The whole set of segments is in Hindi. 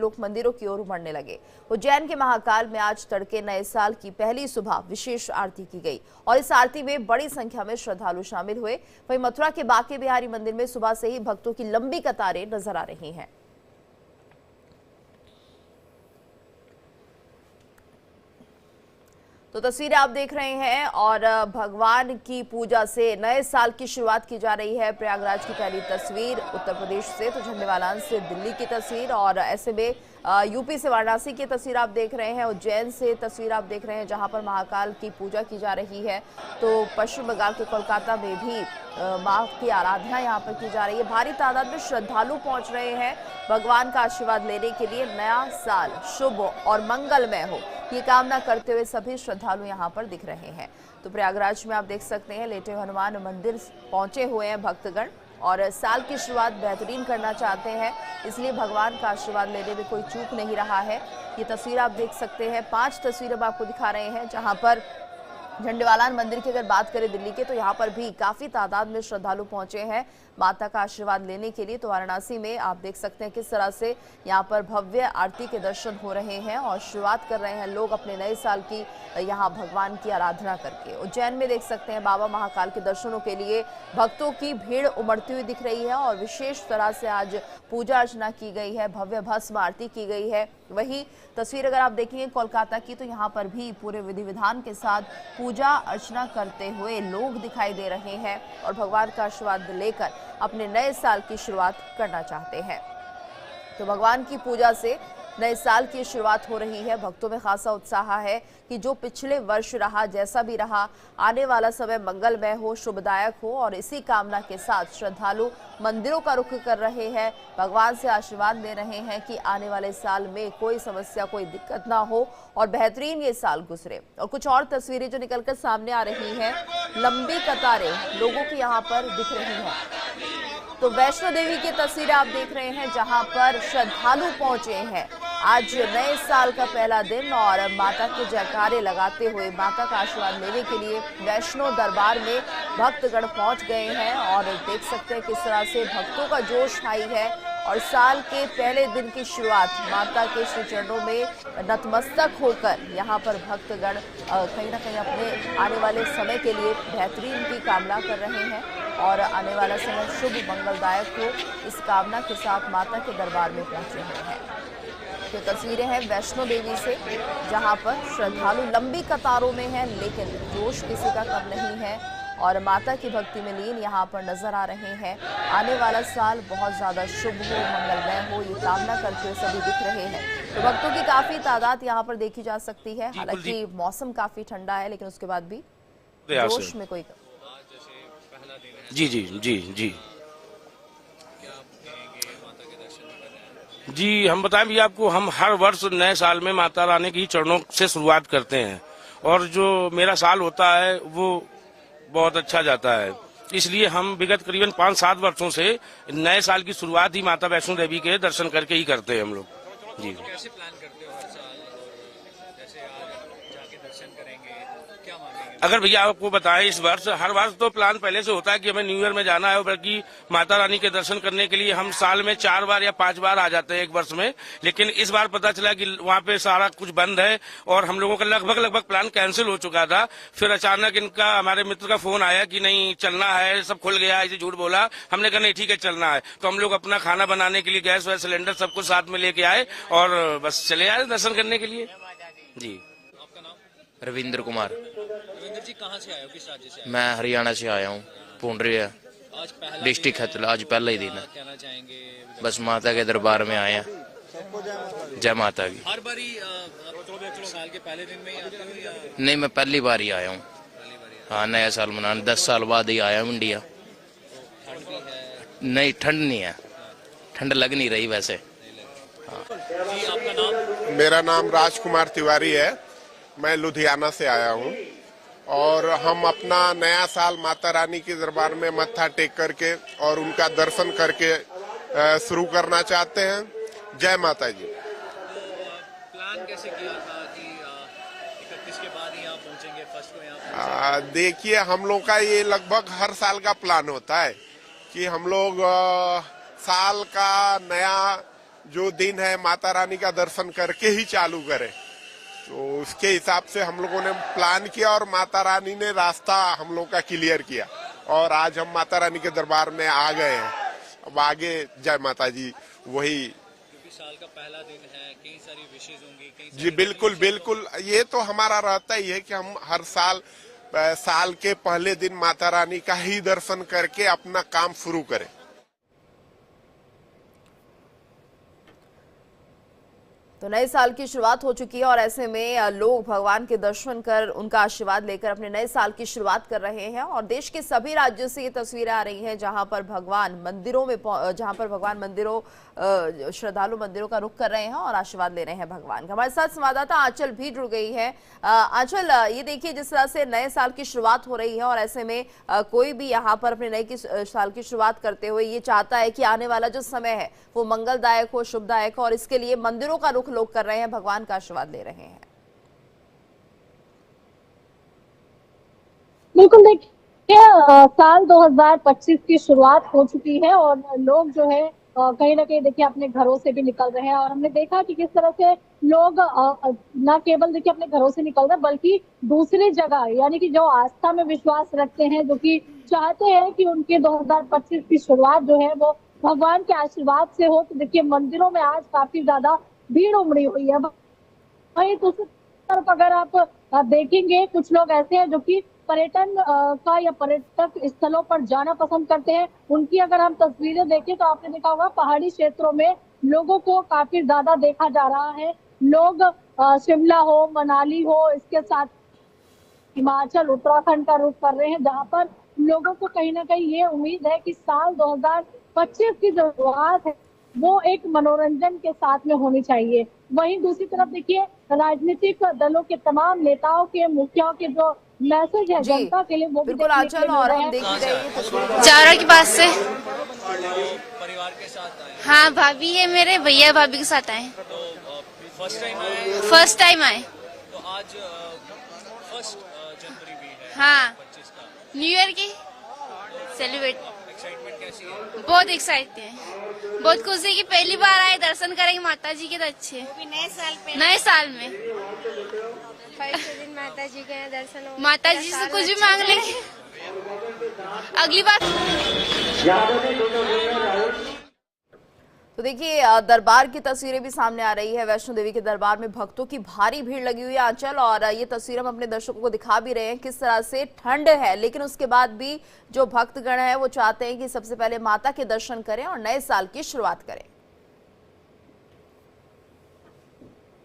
लोग मंदिरों की ओर उमड़ने लगे। उज्जैन के महाकाल में आज तड़के नए साल की पहली सुबह विशेष आरती की गई और इस आरती में बड़ी संख्या में श्रद्धालु शामिल हुए। वहीं मथुरा के बांके बिहारी मंदिर में सुबह से ही भक्तों की लंबी कतारें नजर आ रही हैं। तो तस्वीरें आप देख रहे हैं और भगवान की पूजा से नए साल की शुरुआत की जा रही है। प्रयागराज की पहली तस्वीर, उत्तर प्रदेश से तो झंडेवालान से दिल्ली की तस्वीर और ऐसे में यूपी से वाराणसी की तस्वीर आप देख रहे हैं। उज्जैन से तस्वीर आप देख रहे हैं जहां पर महाकाल की पूजा की जा रही है। तो पश्चिम बंगाल के कोलकाता में भी मां की आराधना यहां पर की जा रही है। भारी तादाद में श्रद्धालु पहुंच रहे हैं भगवान का आशीर्वाद लेने के लिए। नया साल शुभ और मंगलमय हो, ये कामना करते हुए सभी श्रद्धालु यहाँ पर दिख रहे हैं। तो प्रयागराज में आप देख सकते हैं लेटे हनुमान मंदिर पहुंचे हुए हैं भक्तगण और साल की शुरुआत बेहतरीन करना चाहते हैं, इसलिए भगवान का आशीर्वाद लेने में कोई चूक नहीं रहा है। ये तस्वीर आप देख सकते हैं, 5 तस्वीरें आपको दिखा रहे हैं जहां पर झंडेवालान मंदिर की अगर बात करें दिल्ली के, तो यहाँ पर भी काफी तादाद में श्रद्धालु पहुंचे हैं माता का आशीर्वाद लेने के लिए। तो वाराणसी में आप देख सकते हैं किस तरह से यहाँ पर भव्य आरती के दर्शन हो रहे हैं और शुरुआत कर रहे हैं लोग अपने नए साल की यहाँ भगवान की आराधना करके। उज्जैन में देख सकते हैं बाबा महाकाल के दर्शनों के लिए भक्तों की भीड़ उमड़ती हुई दिख रही है और विशेष तरह से आज पूजा अर्चना की गई है, भव्य भस्म आरती की गई है। वही तस्वीर अगर आप देखेंगे कोलकाता की, तो यहाँ पर भी पूरे विधि विधान के साथ पूजा अर्चना करते हुए लोग दिखाई दे रहे हैं और भगवान का आशीर्वाद लेकर अपने नए साल की शुरुआत करना चाहते हैं। तो भगवान की पूजा से नए साल की शुरुआत हो रही है। भक्तों में खासा उत्साह है कि जो पिछले वर्ष रहा, जैसा भी रहा, आने वाला समय मंगलमय हो, शुभदायक हो और इसी कामना के साथ श्रद्धालु मंदिरों का रुख कर रहे हैं, भगवान से आशीर्वाद ले रहे हैं कि आने वाले साल में कोई समस्या, कोई दिक्कत ना हो और बेहतरीन ये साल गुजरे। और कुछ और तस्वीरें जो निकलकर सामने आ रही हैं, लंबी कतारें लोगों की यहाँ पर दिख रही हैं। तो वैष्णो देवी की तस्वीरें आप देख रहे हैं जहां पर श्रद्धालु पहुंचे हैं। आज नए साल का पहला दिन और माता के जयकारे लगाते हुए माता का आशीर्वाद लेने के लिए वैष्णो दरबार में भक्तगण पहुंच गए हैं और देख सकते हैं किस तरह से भक्तों का जोश आई है और साल के पहले दिन की शुरुआत माता के श्री चरणों में नतमस्तक होकर यहाँ पर भक्तगण कहीं ना कहीं अपने आने वाले समय के लिए बेहतरीन की कामना कर रहे हैं और आने वाला समय शुभ मंगलदायक हो, इस कामना के साथ माता के दरबार में पहुंचे हुए हैं। तो तस्वीरें हैं वैष्णो देवी से जहां पर श्रद्धालु लंबी कतारों में हैं, लेकिन जोश किसी का कम नहीं है और माता की भक्ति में लीन यहाँ पर नजर आ रहे हैं। आने वाला साल बहुत ज्यादा शुभ हो, मंगलमय हो, ये कामना करते हुए सभी दिख रहे हैं। तो भक्तों की काफी तादाद यहाँ पर देखी जा सकती है। हालांकि मौसम काफी ठंडा है, लेकिन उसके बाद भी जोश में कोई जी जी जी जी जी हम बताएं भी आपको, हम हर वर्ष नए साल में माता रानी की चरणों से शुरुआत करते हैं और जो मेरा साल होता है वो बहुत अच्छा जाता है। इसलिए हम विगत करीबन 5-7 वर्षों से नए साल की शुरुआत ही माता वैष्णो देवी के दर्शन करके ही करते हैं हम लोग। जी कैसे प्लान करते हो हर साल और जैसे आज जाके दर्शन करेंगे, क्या मांगेंगे? अगर भैया आपको बताएं, इस वर्ष हर वर्ष तो प्लान पहले से होता है कि हमें न्यू ईयर में जाना है, बल्कि माता रानी के दर्शन करने के लिए हम साल में 4 बार या 5 बार आ जाते हैं एक वर्ष में। लेकिन इस बार पता चला कि वहाँ पे सारा कुछ बंद है और हम लोगों का लगभग प्लान कैंसिल हो चुका था। फिर अचानक इनका, हमारे मित्र का फोन आया कि नहीं चलना है, सब खुल गया, ऐसे झूठ बोला। हमने कहा नहीं ठीक है चलना है, तो हम लोग अपना खाना बनाने के लिए गैस वैस सिलेंडर सब कुछ साथ में लेके आए और बस चले आए दर्शन करने के लिए। जी। आपका नाम? रविंद्र कुमार। रविंद्र जी, कहाँ से आए हो, किस राज्य से आए हो? मैं हरियाणा से आया हूँ, पूंडरिया आज पहला डिस्ट्रिक्ट है, आज पहला ही दिन है। कहना चाहेंगे? बस माता के दरबार में आए हैं। जय माता की। हर बारी साल के पहले दिन में ही आते हो या नहीं, मैं पहली बार ही आया हूँ। पहली बारी? हाँ, नया साल मनाने 10 साल बाद ही आया हूँ इंडिया। ठंड भी है? नहीं, ठंड नहीं है, ठंड लग नहीं रही वैसे। जी, आपका नाम? मेरा नाम राजकुमार तिवारी है, मैं लुधियाना से आया हूँ और हम अपना नया साल माता रानी के दरबार में मत्था टेक करके और उनका दर्शन करके शुरू करना चाहते हैं। जय माता जी। प्लान कैसे किया था कि 31 के बाद ही यहाँ पहुँचेंगे, फर्स्ट को यहाँ? देखिए, हम लोग का ये लगभग हर साल का प्लान होता है कि हम लोग साल का नया जो दिन है माता रानी का दर्शन करके ही चालू करें। तो उसके हिसाब से हम लोगों ने प्लान किया और माता रानी ने रास्ता हम लोग का क्लियर किया और आज हम माता रानी के दरबार में आ गए हैं। अब आगे जय माता जी वही, क्योंकि साल का पहला दिन है, कई सारी विशेष होंगी, कई जी बिल्कुल बिल्कुल, ये तो हमारा रहता ही है कि हम हर साल के पहले दिन माता रानी का ही दर्शन करके अपना काम शुरू करें। तो नए साल की शुरुआत हो चुकी है और ऐसे में लोग भगवान के दर्शन कर उनका आशीर्वाद लेकर अपने नए साल की शुरुआत कर रहे हैं। और देश के सभी राज्यों से ये तस्वीरें आ रही हैं जहां पर भगवान मंदिरों श्रद्धालु मंदिरों का रुख कर रहे हैं और आशीर्वाद ले रहे हैं भगवान का। हमारे साथ संवाददाता आंचल भी जुड़ गई है। आंचल, ये देखिए जिस तरह से नए साल की शुरुआत हो रही है और ऐसे में कोई भी यहाँ पर अपने नए साल की शुरुआत करते हुए ये चाहता है कि आने वाला जो समय है वो मंगलदायक हो, शुभदायक हो, और इसके लिए मंदिरों का रुख लोग कर रहे हैं, भगवान का आशीर्वाद ले रहे हैं। बिल्कुल, देखिए साल 2025 की शुरुआत हो चुकी है और लोग जो है कहीं ना कहीं देखिए अपने घरों से भी निकल रहे हैं और हमने देखा कि किस तरह से लोग न केवल देखिए अपने घरों से निकल रहे बल्कि दूसरी जगह यानी कि जो आस्था में विश्वास रखते हैं, जो कि चाहते हैं कि उनके 2025 की शुरुआत जो है वो भगवान के आशीर्वाद से हो। तो देखिए मंदिरों में आज काफी ज्यादा भीड़ उमड़ी हुई है। वहीं दूसरी तरफ अगर आप देखेंगे कुछ लोग ऐसे हैं जो कि पर्यटन का या पर्यटक स्थलों पर जाना पसंद करते हैं। उनकी अगर हम तस्वीरें देखें तो आपने देखा होगा पहाड़ी क्षेत्रों में लोगों को काफी ज्यादा देखा जा रहा है। लोग शिमला हो, मनाली हो, इसके साथ हिमाचल, उत्तराखंड का रुख कर रहे हैं, जहां पर लोगों को कहीं ना कहीं ये उम्मीद है कि साल 2025 की जो शुरुआत है वो एक मनोरंजन के साथ में होनी चाहिए। वहीं दूसरी तरफ देखिए राजनीतिक दलों के तमाम नेताओं के, मुखियाओं के जो मैसेज है जनता के लिए वो भी बिल्कुल आंचल, और हम देख ही रहे हैं चारा के पास से। परिवार के साथ आए? हाँ, भाभी है मेरे, भैया भाभी के साथ आए। तो फर्स्ट टाइम आए? फर्स्ट टाइम आए। तो आज 1 जनवरी भी है, हाँ, 25 का न्यू ईयर की सेलिब्रेट। एक्साइटमेंट कैसी है? बहुत एक्साइटेड है, बहुत खुशी की पहली बार आए, दर्शन करेंगे माता जी के। तो अच्छे नए साल में फर्स्ट दिन माता जी के दर्शन हो, माता जी से कुछ भी मांग लेंगे अगली बार। तो देखिए दरबार की तस्वीरें भी सामने आ रही है। वैष्णो देवी के दरबार में भक्तों की भारी भीड़ लगी हुई है आंचल, और ये तस्वीर हम अपने दर्शकों को दिखा भी रहे हैं किस तरह से ठंड है, लेकिन उसके बाद भी जो भक्तगण है वो चाहते हैं कि सबसे पहले माता के दर्शन करें और नए साल की शुरुआत करें।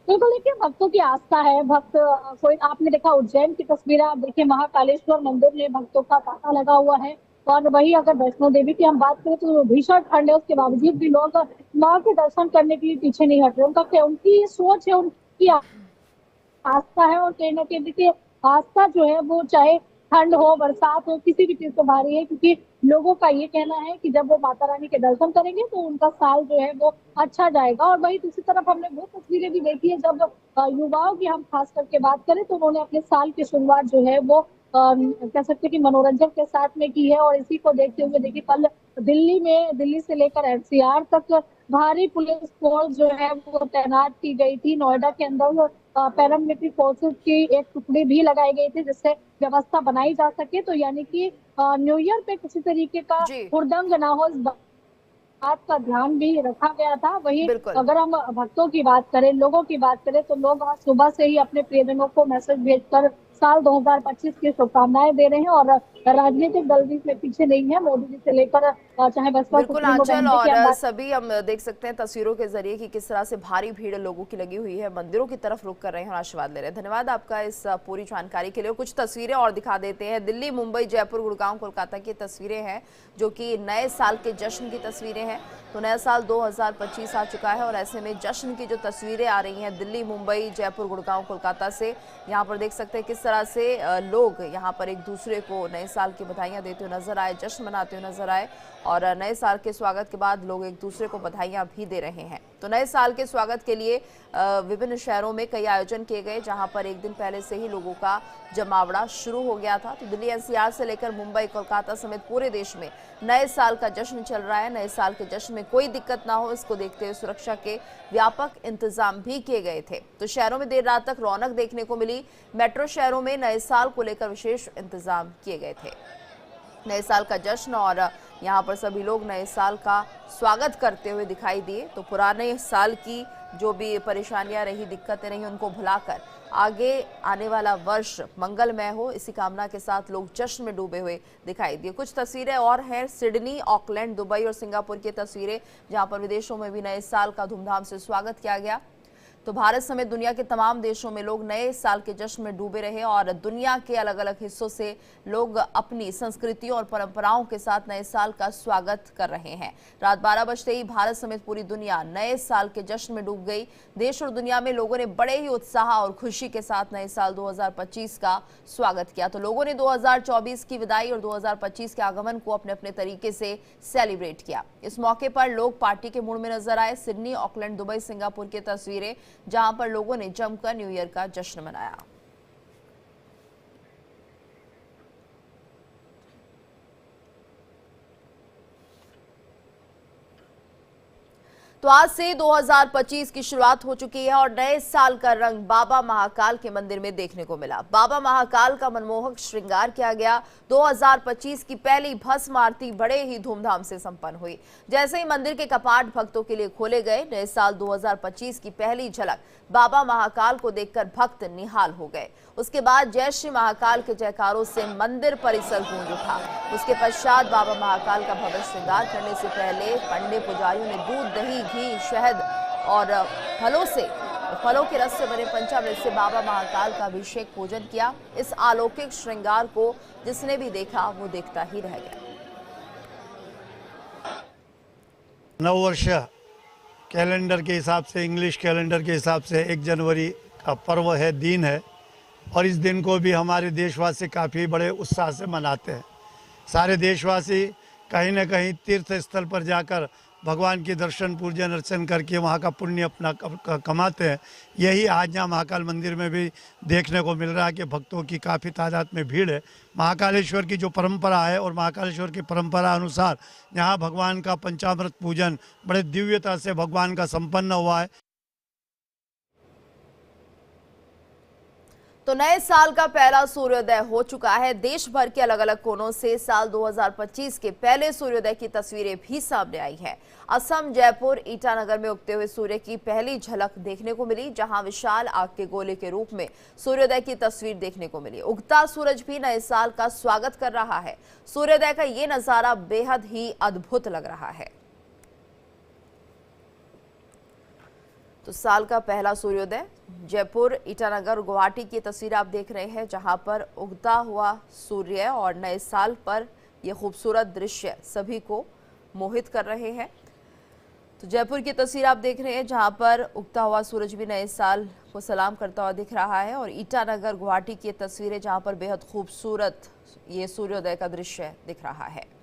बिल्कुल, देखिए भक्तों की आस्था है। भक्त कोई आपने देखा उज्जैन की तस्वीर, आप देखिए महाकालेश्वर मंदिर में भक्तों का तांता लगा हुआ है। और वही अगर वैष्णो देवी की हम बात करें तो भीषण ठंड है, उसके बावजूद भी लोग माँ के दर्शन करने के लिए पीछे नहीं हट रहे। उनकी सोच है, उनकी आस्था है और कहीं ना कहीं देखिए आस्था जो है वो चाहे ठंड हो, बरसात हो, किसी भी चीज से भारी है, क्योंकि लोगों का ये कहना है कि जब वो माता रानी के दर्शन करेंगे तो उनका साल जो है वो अच्छा जाएगा। और वही दूसरी तरफ हमने वो तस्वीरें भी देखी है जब युवाओं की हम खास करके बात करें तो उन्होंने अपने साल की शुरुआत जो है वो कह सकते हैं कि मनोरंजन के साथ में की है। और इसी को देखते हुए देखिए कल दिल्ली से लेकर एनसीआर तक भारी पुलिस फोर्स जो है वो तैनात की गई थी। नोएडा के अंदर पैरामिलिट्री फोर्सेस की एक टुकड़ी भी लगाई गई थी जिससे व्यवस्था बनाई जा सके। तो यानी कि न्यू ईयर पे किसी तरीके का हुड़दंग ना हो, इस बात का ध्यान भी रखा गया था। वही अगर हम भक्तों की बात करें, लोगों की बात करें, तो लोग आज सुबह से ही अपने प्रियजनों को मैसेज भेजकर साल 2025 की शुभकामनाएं दे रहे हैं और राजनीतिक दल भी इसमें पीछे नहीं है। मोदी जी से लेकर चाहे बसपा, बिल्कुल आंचल, और सभी हम देख सकते हैं तस्वीरों के जरिए कि किस तरह से भारी भीड़ लोगों की लगी हुई है, मंदिरों की तरफ रुख कर रहे हैं और आशीर्वाद ले रहे हैं। धन्यवाद आपका इस पूरी जानकारी के लिए। कुछ तस्वीरें और दिखा देते हैं। दिल्ली, मुंबई, जयपुर, गुड़गांव, कोलकाता की तस्वीरें हैं जो कि नए साल के जश्न की तस्वीरें हैं। तो नया साल 2025 आ चुका है और ऐसे में जश्न की जो तस्वीरें आ रही हैं दिल्ली, मुंबई, जयपुर, गुड़गांव, कोलकाता से, यहाँ पर देख सकते हैं किस तरह से लोग यहाँ पर एक दूसरे को नए साल की बधाइयाँ देते हुए नजर आए, जश्न मनाते हुए नजर आए और नए साल के स्वागत के बाद लोग एक दूसरे को बधाइयाँ भी दे रहे हैं। तो नए साल के स्वागत के लिए विभिन्न शहरों में कई आयोजन किए गए, जहां पर एक दिन पहले से ही लोगों का जमावड़ा शुरू हो गया था। तो दिल्ली एनसीआर से लेकर मुंबई, कोलकाता समेत पूरे देश में नए साल का जश्न चल रहा है। नए साल के जश्न में कोई दिक्कत ना हो, इसको देखते हुए सुरक्षा के व्यापक इंतजाम भी किए गए थे। तो शहरों में देर रात तक रौनक देखने को मिली। मेट्रो शहरों में नए साल को लेकर विशेष इंतजाम किए गए थे। नए साल का जश्न और यहाँ पर सभी लोग नए साल का स्वागत करते हुए दिखाई दिए। तो पुराने साल की जो भी परेशानियां रही, दिक्कतें रही, उनको भुलाकर आगे आने वाला वर्ष मंगलमय हो, इसी कामना के साथ लोग जश्न में डूबे हुए दिखाई दिए। कुछ तस्वीरें और हैं सिडनी, ऑकलैंड, दुबई और सिंगापुर की तस्वीरें, जहां पर विदेशों में भी नए साल का धूमधाम से स्वागत किया गया। तो भारत समेत दुनिया के तमाम देशों में लोग नए साल के जश्न में डूबे रहे और दुनिया के अलग अलग हिस्सों से लोग अपनी संस्कृतियों और परंपराओं के साथ नए साल का स्वागत कर रहे हैं। रात 12 बजते ही भारत समेत पूरी दुनिया नए साल के जश्न में डूब गई। देश और दुनिया में लोगों ने बड़े ही उत्साह और खुशी के साथ नए साल 2025 का स्वागत किया। तो लोगों ने 2024 की विदाई और 2025 के आगमन को अपने अपने तरीके से सेलिब्रेट किया। इस मौके पर लोग पार्टी के मूड में नजर आए। सिडनी, ऑकलैंड, दुबई, सिंगापुर की तस्वीरें, जहां पर लोगों ने जमकर न्यू ईयर का जश्न मनाया। तो आज से 2025 की शुरुआत हो चुकी है और नए साल का रंग बाबा महाकाल के मंदिर में देखने को मिला। बाबा महाकाल का मनमोहक श्रृंगार किया गया। 2025 की पहली भस्म आरती बड़े ही धूमधाम से संपन्न हुई। जैसे ही मंदिर के कपाट भक्तों के लिए खोले गए, नए साल 2025 की पहली झलक बाबा महाकाल को देखकर भक्त निहाल हो गए। उसके बाद जय श्री महाकाल के जयकारों से मंदिर परिसर गूंज उठा। उसके पश्चात बाबा महाकाल का भव्य श्रृंगार करने से पहले पंडे पुजारियों ने दूध, दही, घी, शहद और फलों के रस से बने पंचामृत से बाबा महाकाल का अभिषेक पूजन किया। इस अलौकिक श्रृंगार को जिसने भी देखा वो देखता ही रह गया। नववर्ष कैलेंडर के हिसाब से, इंग्लिश कैलेंडर के हिसाब से 1 जनवरी का पर्व है, दिन है, और इस दिन को भी हमारे देशवासी काफ़ी बड़े उत्साह से मनाते हैं। सारे देशवासी कहीं न कहीं तीर्थ स्थल पर जाकर भगवान के दर्शन, पूजन, अर्चन करके वहाँ का पुण्य अपना कमाते हैं। यही आज यहाँ महाकाल मंदिर में भी देखने को मिल रहा है कि भक्तों की काफ़ी तादाद में भीड़ है। महाकालेश्वर की जो परंपरा है और महाकालेश्वर की परंपरा अनुसार यहाँ भगवान का पंचामृत पूजन बड़े दिव्यता से भगवान का संपन्न हुआ है। तो नए साल का पहला सूर्योदय हो चुका है। देश भर के अलग अलग कोनों से साल 2025 के पहले सूर्योदय की तस्वीरें भी सामने आई हैं। असम, जयपुर, ईटानगर में उगते हुए सूर्य की पहली झलक देखने को मिली, जहां विशाल आग के गोले के रूप में सूर्योदय की तस्वीर देखने को मिली। उगता सूरज भी नए साल का स्वागत कर रहा है। सूर्योदय का ये नजारा बेहद ही अद्भुत लग रहा है। तो साल का पहला सूर्योदय जयपुर, ईटानगर, गुवाहाटी की तस्वीर आप देख रहे हैं, जहां पर उगता हुआ सूर्य और नए साल पर यह खूबसूरत दृश्य सभी को मोहित कर रहे हैं। तो जयपुर की तस्वीर आप देख रहे हैं, जहां पर उगता हुआ सूरज भी नए साल को सलाम करता हुआ दिख रहा है, और ईटानगर, गुवाहाटी की तस्वीरें जहां पर बेहद खूबसूरत ये सूर्योदय का दृश्य दिख रहा है।